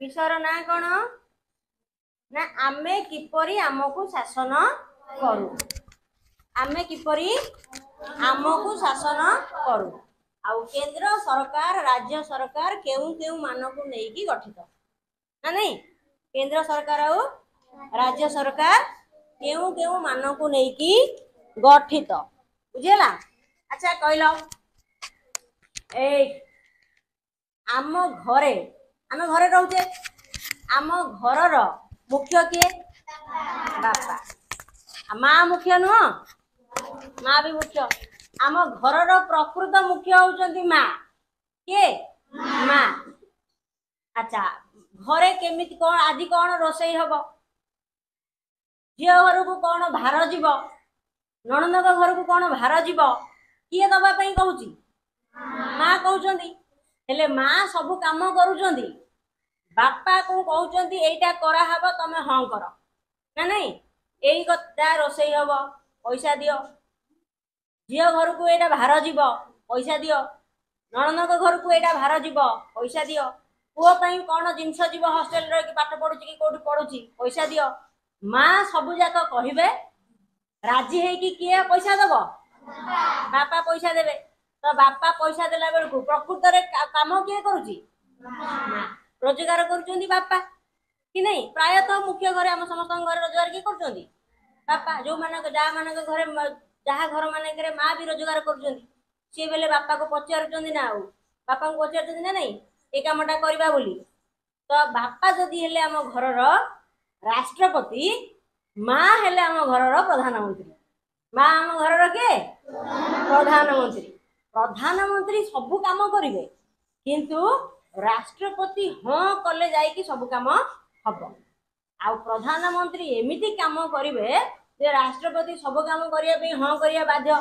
विषयर ना कौन ना आमे किपरि आमको शासन करू आमे किपरि आमको शासन करू आउ केंद्र सरकार राज्य सरकार केउ केउ मानक नहीं कि गठित ना नहीं केंद्र सरकार आउ राज्य सरकार केउ केउ मानक नहीं कि गठित बुझेला। अच्छा कहलो ए आम घरे रहूचे आम घरर मुख्य किए बापा माँ मुख्य नुह माँ भी मुख्य आम घरर प्रकृत मुख्य होउचंती माँ किए माँ। अच्छा घरे केमिति कौन आदि कौन रोषेई हब झील घर को कौन भार जीव नणंद घर को कौन भार जीव किए दबा पई कहूची माँ कहउचंती हेले माँ सब काम करूचंती बापा को कहउचंती एइटा करा हबो तमे हां कर ना नहीं एई कथा रोषेई हब पैसा दियो झील घर को एटा भार जीव पैसा दियो नणंद घर को एटा भार जीव पैसा दियो पुओ पई कौन जिनस जीव हॉस्टल रे कि पाठ पढुची कि कोठी पढुची पैसा दियो माँ सब जाक कहिबे राजी है कि किए पैसा दबो बापा पैसा देबे तो बापा पैसा देला बेल को प्रकृत रे काम किए करूची रोजगार करूचंदी बापा कि नहीं प्रायतः मुख्य घरे हम समस्त घर रोजगार किए करूचंदी बापा जो माने जा माने घरे जहा घर माने करे माँ भी रोजगार करूचंदी सी बेले बापा को पचारुचंदी ना आउ बापा को पचारुचंदी ना नहीं ए कामटा करबा बोली तो बापा जदी हेले हम घरर राष्ट्रपति माँ हेले हम घरर प्रधानमंत्री माँ हम घरर के प्रधानमंत्री प्रधानमंत्री सब काम करिवे किंतु राष्ट्रपति हाँ कले जाइकी सब काम हब आ प्रधानमंत्री एमिति काम करिवे जे राष्ट्रपति सब काम करिया पे हाँ करिया बाध्य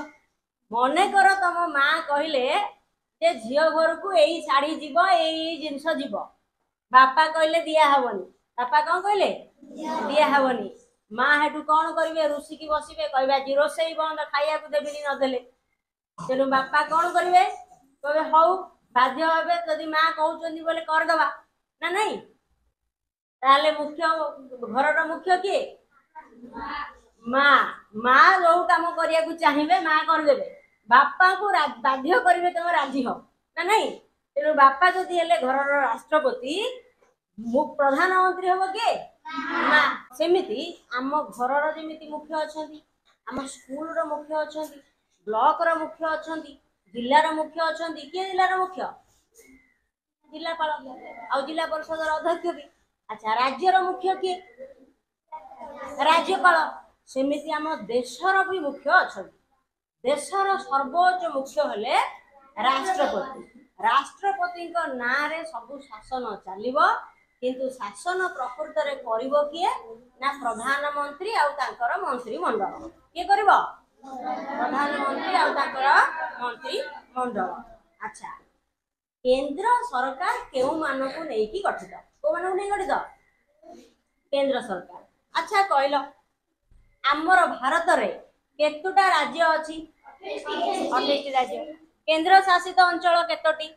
मने कर तम माँ कहले जे झियो घर को एई साड़ी जीव एई जिनस जीव बापा कहले दिया हबनी बापा कौन कहले दिया हबनी माँ हेटू कौन करिवे रुसी की बसिबे कहबा जी रोषेई बंद खाइया को देबिनी न देले तेनु बापा कौन करिवे कहबे हौ बाध्य होबे जदि माँ कहउचंदी बोले कर दबा ना नहीं ताले मुख्य घरर मुख्य किए माँ माँ जो काम करिया को चाहिए माँ कर देबे बापा को बाध्य करिवे तुम राजी हो ना नहीं तेनु बापा जदि हेले घरर राष्ट्रपति प्रधानमंत्री हबो के माँ सेमिति आम घरर जेमिति मुख्य अछंती आम स्कूल रो मुख्य अछंती ब्लॉक रो मुख्य अछंती जिल्लार मुख्य अछंती के जिल्लार मुख्य जिल्लापाल आ जिला परिषद अध्यक्ष भी। अच्छा राज्यर मुख्य के राज्यपाल सेमिति आम देशर भी मुख्य अछंती देशर सर्वोच्च मुख्य हेले राष्ट्रपति राष्ट्रपति ना रे सब शासन चलिबो किंतु शासन प्रकृत रे करिवो किए ना प्रधानमंत्री आ तांकर मंत्री मंडल के करिवो प्रधानमंत्री आ तांकर मंत्री मंडल। अच्छा केंद्र सरकार केउ मानको नै कि गठित को मानको नै गठित केंद्र सरकार। अच्छा कहलो आमर भारत रे केतुटा राज्य अछि 28 राज्य केंद्र शासित अंचल केतोटी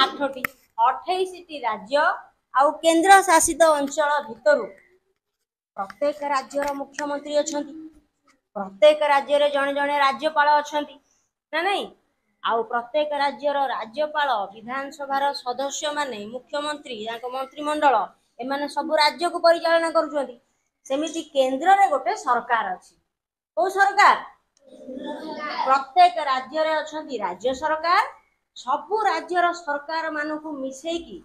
8टी 28टी राज्य आउ केंद्र शासित अंचल भितरु प्रत्येक राज्यर मुख्यमंत्री अछंती प्रत्येक राज्य रे जणे जणे राज्यपाल अछंती ना नहीं आउ प्रत्येक राज्यर राज्यपाल विधानसभा सदस्य माने मुख्यमंत्री याक मंत्रिमंडल एमाने सब राज्य को परिचालन करूछंती सेमिति केंद्र रे गोटे सरकार अछि को सरकार प्रत्येक राज्य रे अछंती राज्य सरकार सबु राज्यर सरकार मानकु मिसेकी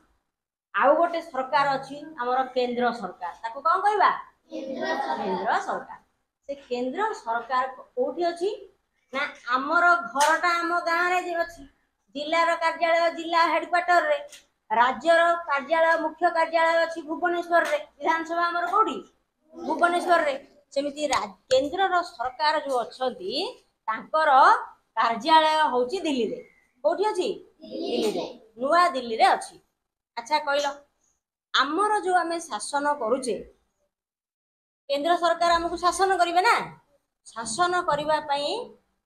आउ गोटे सरकार अछि हमर केंद्र सरकार ताको कोन कहबा केंद्र सरकार से केंद्र सरकार कोठी अछि ना हमर घरटा हम गां रे जे अछि जिल्लार कार्यालय जिला हेडक्वार्टर रे राज्यर कार्यालय मुख्य कार्यालय अछि भुवनेश्वर रे विधानसभा हमर कोठी भुवनेश्वर रे सेमिति केंद्र रो सरकार जो अछंती तांकर कार्यालय होची दिल्ली रे कोठी अछि दिल्ली रे नुआ दिल्ली रे अछि। अच्छा कहलो आमर जो आमे शासन करूचे केंद्र सरकार हमको शासन करिवे ना शासन करिवा पई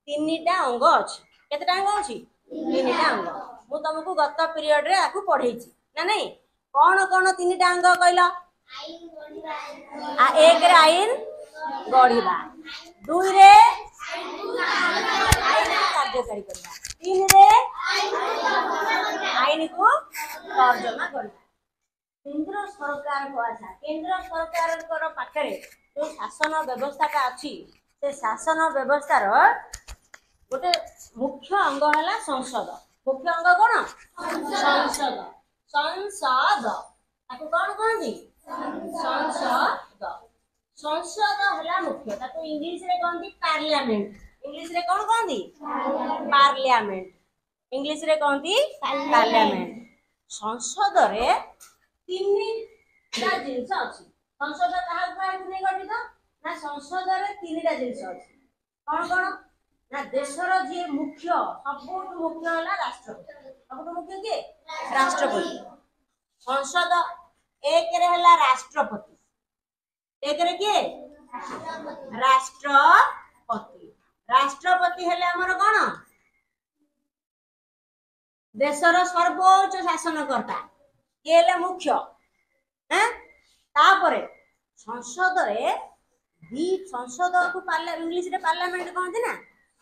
तीनटा अंग अछि केतेटा अंग अछि तीनटा अंग मु तुमको गत पीरियड रे आकु पढेछि ना नहीं कौन तीनटा अंग कहल? एक रे आईन गढ़ा, दुई रे आईन कार्यकारी करवा, तीन रे आईन को तर्जमा करवा। केंद्र सरकार को आछा केंद्र सरकार पाखरे जो शासन व्यवस्था अच्छी से शासन व्यवस्थार गोटे मुख्य अंग है संसद। मुख्य अंग कौन? संसद। संसद ताको कौन कहती? संसद। संसद है मुख्य, ताको इंग्लिश रे कहती पार्लियामेंट। इंग्लिश रे कौन कहती? पार्लियामेंट। इंग्लिश रे कहती पार्लियामेंट। संसद रे तीनटा जिनस अछि। संसद काहाକୁ नहीं गठित ना? संसद रे तीनटा जिनस अछि। कौन कौन ना? देशर जे मुख्य सबुठ मुख्य है राष्ट्रपति। सबुठ मुख्य किए? राष्ट्रपति। संसद एक रे हला राष्ट्रपति। एक रे किए? राष्ट्रपति। राष्ट्रपति हेले हमर कौन? देशर सर्वोच्च शासनकर्ता। ये हेले मुख्य। तापरे संसद रे संसद को इंग्लिश रे पार्लियामेंट कहते ना?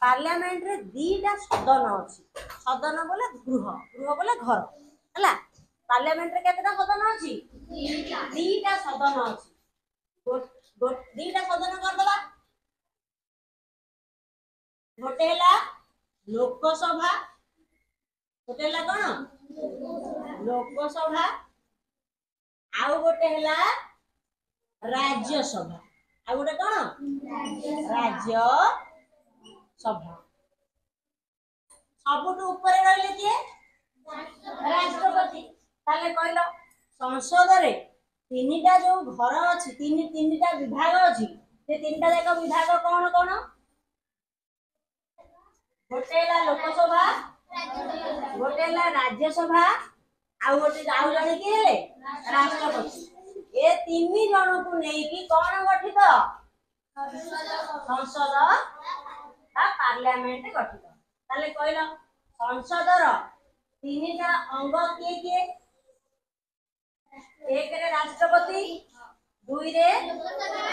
पार्लियामेंट रे दीटा सदन अछि। सदन बोले गृह, गृह बोले घर हैला। पार्लियामेंट रे केतेटा सदन अछि? दीटा सदन अछि। दीटा सदन कर दबा। गोटे हला लोकसभा, गोटे हला कोन? लोकसभा, आउ गोटे हला राज्यसभा, आ गोटे कौन? राज्य सभा। सबुठ ऊपर रहिले किए? राष्ट्रपति। ताले कहलो संसद रे तीनटा जो घर अछि, तीनटा विभाग अछि, से तीनटा जाक विभाग कौन कौन? गोटे ला लोकसभा, गोटे ला राज्यसभा, आउ गोटे आउ जणे के हेले राष्ट्रपति। ए तीन जन को नेकी कौन गठित? संसद बा पार्लियामेंट गठित। ताले कहलो संसदर तीनटा अंग किए किए? एक रे राष्ट्रपति, दुई रे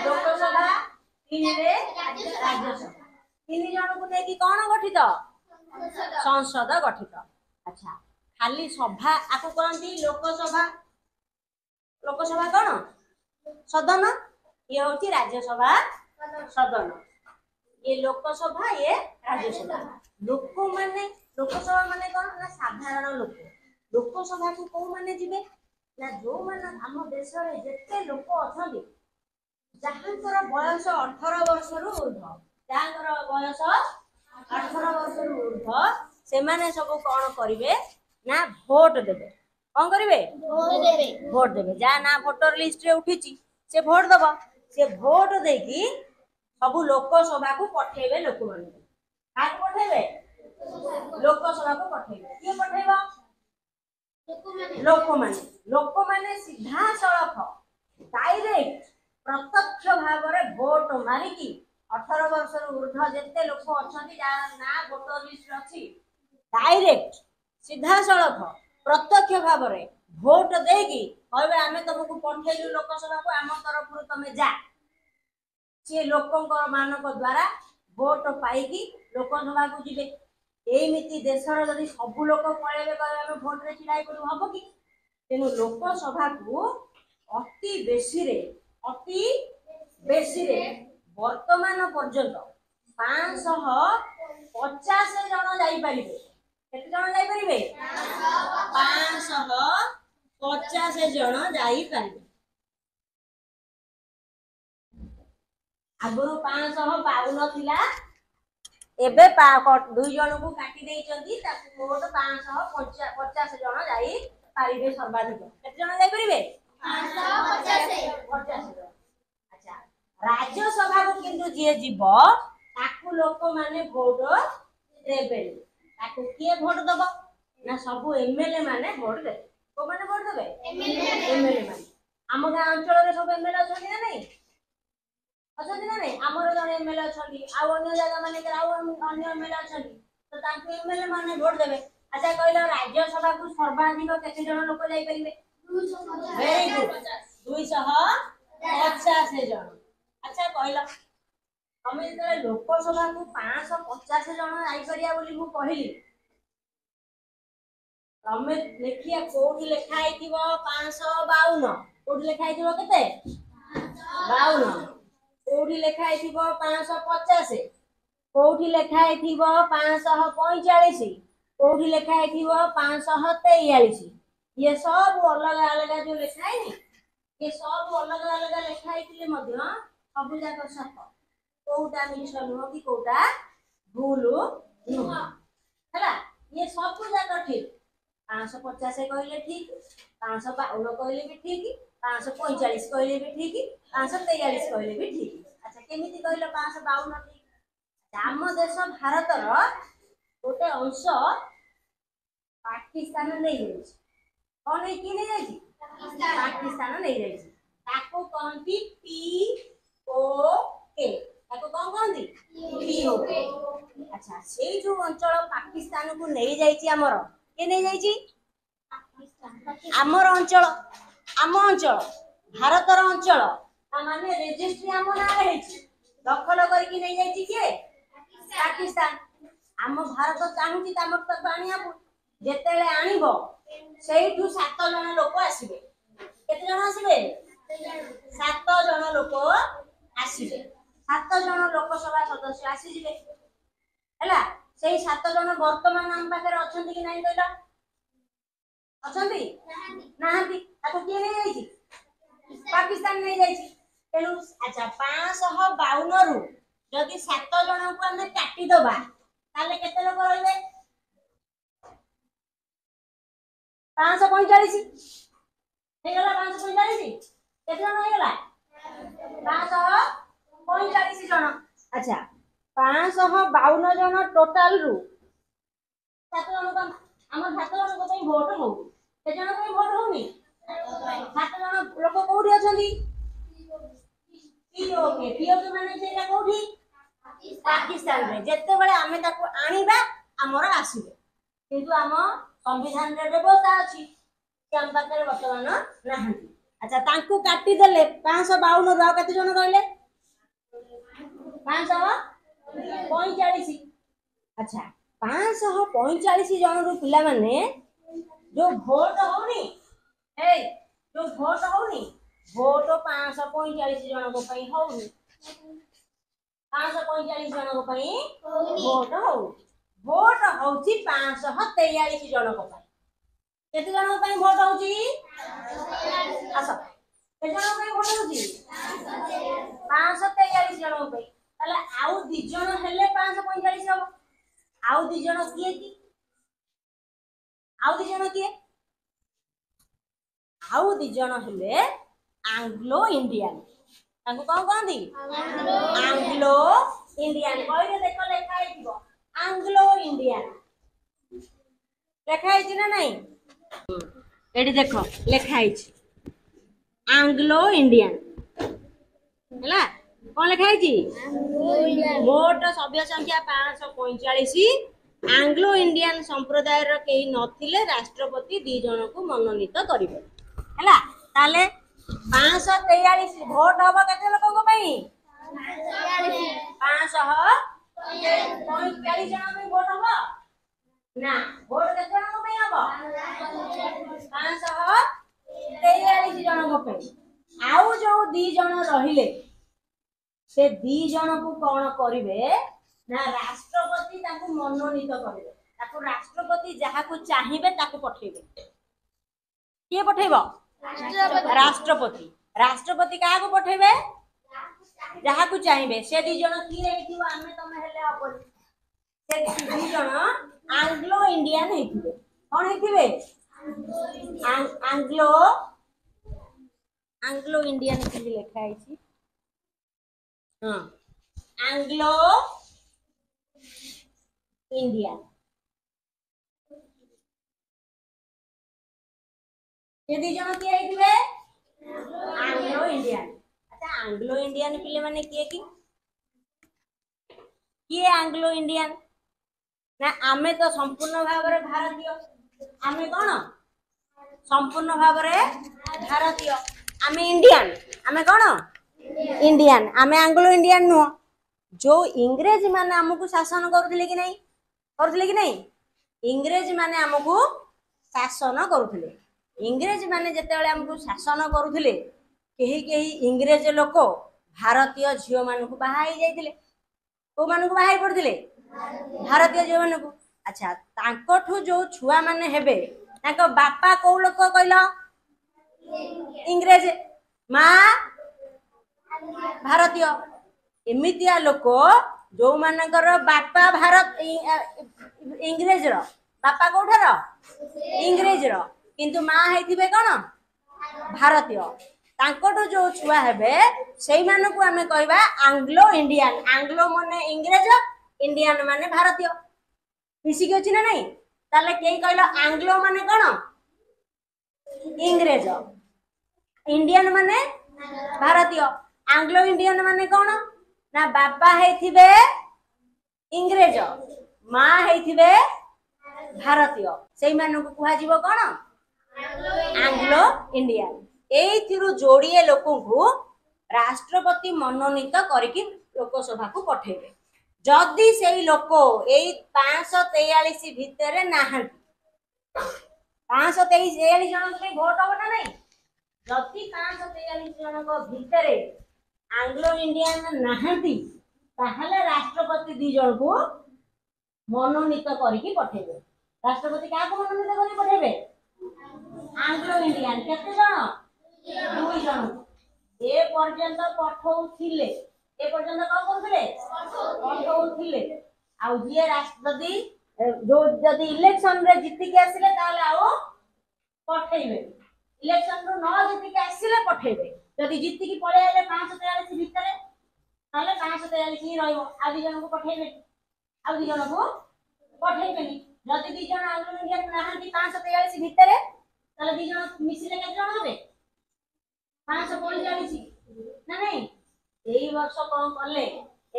लोकसभा, तीन रे राज्यसभा। तीन जन को नेकी कौन गठित? संसद गठित। अच्छा, खाली सभा आको कहती लोकसभा। लोकसभा कौन? सदन। ये होती राज्यसभा सदन। ये लोकसभा, ये राज्यसभा। लोक माने लोकसभा माने कौन ना? साधारण लोक। लोकसभा को को माने जिबे ना? जो माने हम देश रे जेते लोक अछंती जहांकर बयस 18 वर्ष रु ऊर्ध्व, जहांकर बयस 18 वर्ष रु ऊर्ध्व, से माने सब कौन करिवे ना? भोट देबे। कौन करिवे? भोट देबे। भोट देबे। जा ना वोटर लिस्ट रे उठिची से भोट दबो। से भोट देकी सब लोकसभा को पठेबे। लोक माने काहे पठेबे? लोकसभा को पठेबे। किए पठेबो? लोक माने। लोक माने सीधा सड़क डायरेक्ट प्रत्यक्ष भाव में भोट मारिकी 18 वर्ष ऊर्ध्व जेते लोक अछंती ना वोटर लिस्ट अछि, डायरेक्ट सीधा सड़क प्रत्यक्ष भाव में भोट देगी कहबे आमे तुमको पठेलु लोकसभा को, आम तरफ तुम जा। से लोकंकर मानक द्वारा भोट पाइकी लोकसभा को जिबे। एमिति देशर जदि सब लोक पळेबे कहबे आमे भोट रे छिड़ाई करू हबो कि? तेनु लोकसभा को अति बेसी रे वर्तमान पर्यंत 550 जन जाई परिबे। केते जन जाई परिबे? 550 जन जाई परिबे। आगुरु 552 थिला, एबे 2 जन को काटी देइचंती, ताकू मोट 550 जन जाई पारिबे। सर्वाधिक केते जन जाई परिबे? 550 जन। अच्छा, राज्यसभा को किंतु जे जीव ताकू लोक माने भोट देबे। ताकू किए भोट दबो ना? सब एमएलए माने भोट देबे। को माने भोट देबे? एमएलए माने। हम गां अंचल रे सब एमएलए अछन ना नहीं? अछन ना नहीं? हमर जन एमएलए अछन, आ अन्य जगह माने के आ अन्य एमएलए अछन, तो ताकू एमएलए माने भोट देबे। अच्छा, कहलो राज्यसभा को सर्वाधिक केते जन लोक जाई परिबे? वेरी गुड 250 जन। अच्छा कहल तुम जो लोकसभा को 550 जन जाइपर बोली मु कहली तमें देखिए कोठी लिखाई 552 कोठी लिखाई केते 52 कोठी लिखाई 550 कोठी लिखाई 545 कोठी लिखाई 543 ये सब अलग अलग जो लिखाई ये सब अलग अलग लिखाई सब जाक सत कोटा मिछ नुह कि कोटा भूल नुह है ये सब जाक ठीक 550 कहले ठीक 552 कहले भी ठीक 545 कहले भी ठीक 543 कहले भी ठीक। अच्छा केमिति कहले 552 ठीक आम देश भारतर गोटे अंश पाकिस्तान नहीं जाइए कौन नहीं कि नहीं जाइए पाकिस्तान नहीं जाइए ताको कहती पीओके ताको कौन कहती पीओके। अच्छा से जो अंचल पाकिस्तान को नहीं जाइए हमर के नहीं जाइए आमर अंचल आम अंचल भारतर अंचल माने रेजिस्ट्री आम ना दखल करके नहीं जाइए किए पाकिस्तान आम भारत चाहूँ तमर तक आनिया जिते आणव से 7 जन लोक आसवे केते जन आसवे 7 जन लोक आसवे 7 जन लोकसभा सदस्य आसीजे है से 7 जन वर्तमान आम पाखे अच्छा कि नहीं कहल अच्छा किए नहीं जाइए पाकिस्तान नहीं जाइए तेणु। अच्छा 552 रु जदि 7 जन को आम काटिदबा ताले केते लोक रहिबे 545 हेगला 545 केते जन हेगला 545 जन। अच्छा 552 जन टोटल रु 7 जन का हमर 7 जन को वोट हो के जन को वोट होनी 7 जन लोक कोठी अछंती पीओके माने सेटा कोठी पाकिस्तान में जिते बड़े आमे ताको आनिबा हमर आसीबे किंतु आम संविधान रे व्यवस्था अछि कि हम पाखे वर्तमान नाहंती। अच्छा तांको काटी देले 552 रु केते जन कहले 545। अच्छा 545 जन रु पिला माने जो वोट होनी जो वोट होनी वोट 545 जन को पई होनी 545 जन को पई वोट हो वोट होची 543 जन को पई केते जन को पई वोट होची आसा केते जन को पई वोट होची 543 जन को पई ताले आउ 2 जन हेले 545 हो आउ 2 जन किए की आउ 2 जन किए आउ 2 जन हेले एंग्लो इंडियन ताको कौन कहंदी एंग्लो इंडियन कहले देखो लेखा आइबो एंग्लो इंडियन लेखा आइछि ना नहीं एडी देखो लेखा आइछि एंग्लो इंडियन हैला कौन लेखा आइछि वोट सभ्य संख्या 545 एंग्लो इंडियन संप्रदाय रो केही नथिले राष्ट्रपति 2 जन को मनोनीत करिवे हैला ताले 543 वोट हबो केते लोक को पई 545 जन में वोट हबो ना वोट केते जन को पई हबो 543 जन को पई आउ जो 2 जन रहिले से 2 जन को कौन करिवे ना राष्ट्रपति ताकू मनोनीत करिवे ताकू राष्ट्रपति जहा को चाहिबे ताकू पठेबे किए पठेबो राष्ट्रपति राष्ट्रपति कहा को पठेबे जहा को चाहिबे से 2 जन किए हेतिबो आमे तमे हेले अपन से 2 जन एंग्लो इंडियन हेतिबे कोन हेतिबे एंग्लो एंग्लो इंडियन कि लिखा आइछि हां एंग्लो इंडियन ये 2 जन किए हेतिबे एंग्लो इंडियन। अच्छा एंग्लो इंडियन पिले माने किए एंग्लो इंडियन ना आमे तो संपूर्ण भाव रे भारतीय आमे कोन संपूर्ण भाव भारतीय आम इंडियन आम कौन इंडियन आम आंग्लो इंडियन नुह जो इंग्रेज माने आमको शासन करुले कि नहीं इंग्रेज माने आमको शासन करुले इंग्रेज माने जेतेबेले आमको शासन करुले केही केही इंग्रेज लोक भारतीय झील मान बाहाई जाइए को मान बाहाई पड़ते भारतीय झील मान अच्छा तांकठू जो छुआ माने हेबे तांको बापा को लोक कहल इंग्रेज माँ भारतीय एमितिया लोक जो मानकर बापा भारत इंग्रेज रो बापा कोठार इंग्रेज रो किंतु माँ हेथिबे कोन भारतीय तांकठू जो छुआ हेबे सेई मानकु आमे कहबा आंग्लो इंडियन आंग्लो माने इंग्रेज इंडियन माने भारतीय मिसिक अछि ना नहीं ताले केई कहलो आंग्लो माने कोन इंग्रेज इंडियन माने भारतीय आंग्लो इंडियन माने कोन ना बापा हेथिबे इंग्रेज माँ हेथिबे भारतीय सेई मानकु कुहा जीवो कोन आंग्लो इंडियन एइथिरु जोड़िए लोकंकु राष्ट्रपति मनोनीत करिकि लोकसभा को पठेबे जदि सेई लोक एई 543 भितरे नाहंती 543 जन के भोट हो ना नहीं जदि 543 जन को भितरे आंग्लो इंडियन नाहंती ताहले राष्ट्रपति दी जन को मनोनीत करिकि पठेबे राष्ट्रपति का को मनोनीत करिकि पठेबे आंग्लो इंडियन केते जन 2 जन ए पर्यंत पठौथिले ए पर्यंत कौन करथिले पठौथिले आउ जे राष्ट्रपति जो जदि इलेक्शन रे जीति के आसिले ताले आउ पठेबे इलेक्शन रो न जीति के आसिले पठेबे जदि जीति की पळे आले 543 भितरे ताले 543 ही रहइबो आ 2 जन को पठेबे आ 2 जन को पठेबेनी जदि 2 जन आंग्लो इंडियन नाहंती 543 भितरे ताले 2 जन मिसिले केते जन होबे 545 ना नहीं एई वर्ष कोन करले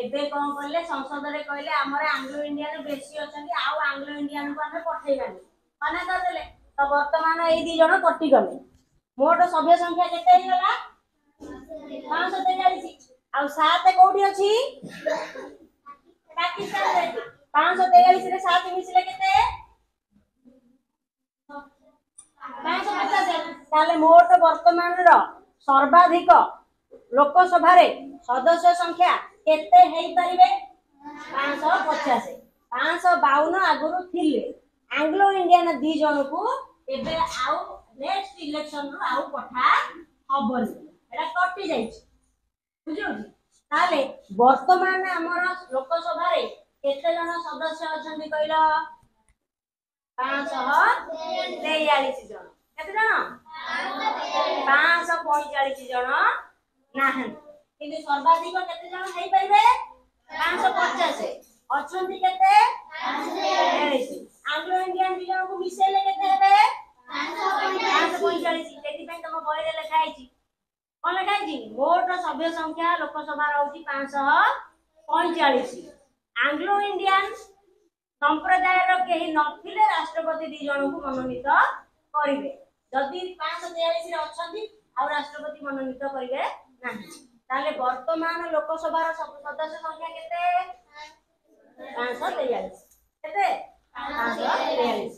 एबे कोन करले संसद रे कहले हमरे आंग्लो इंडियन बेसी अछंती आउ आंग्लो इंडियन को हमें पठेइबानी माने कर देले तो वर्तमान एई 2 जन कटि गले मोट सभ्य संख्या केते हे गला 543 आउ 7 कोठी अछि पाकिस्तान रे 543 रे 7 मिसिले केते 550 ताले मोट वर्तमान रो सर्वाधिक लोकसभा रे सदस्य संख्या केते हेई परिबे 550 552 आगुरु थिले आंग्लो इंडियन 2 जन को एबे आउ नेक्स्ट इलेक्शन रो आउ पठा हबनी एटा कटि जाइछ बुझियो ताले वर्तमान हमर लोकसभा रे केते जन सदस्य अछंती कहिलो 543 जन केते जन 545 जन नाहन किंतु सर्वाधिक केते जन हेई परिबे 550 अछंती केते 543 आंग्लो इंडियन जन को मिसेले केते हेबे 545 केति पे तम बही रे लिखा आइची कोन लिखा आइची मोट सभ्य संख्या लोकसभा रहउची 545 आंग्लो इंडियन संप्रदाय रो केही नथिले राष्ट्रपति 2 जन को मनोनीत करिवे जदि 543 रे अछंती आ राष्ट्रपति मनोनीत करिवे नाही ताले वर्तमान लोकसभा रो सदस्य संख्या केते 543 केते 543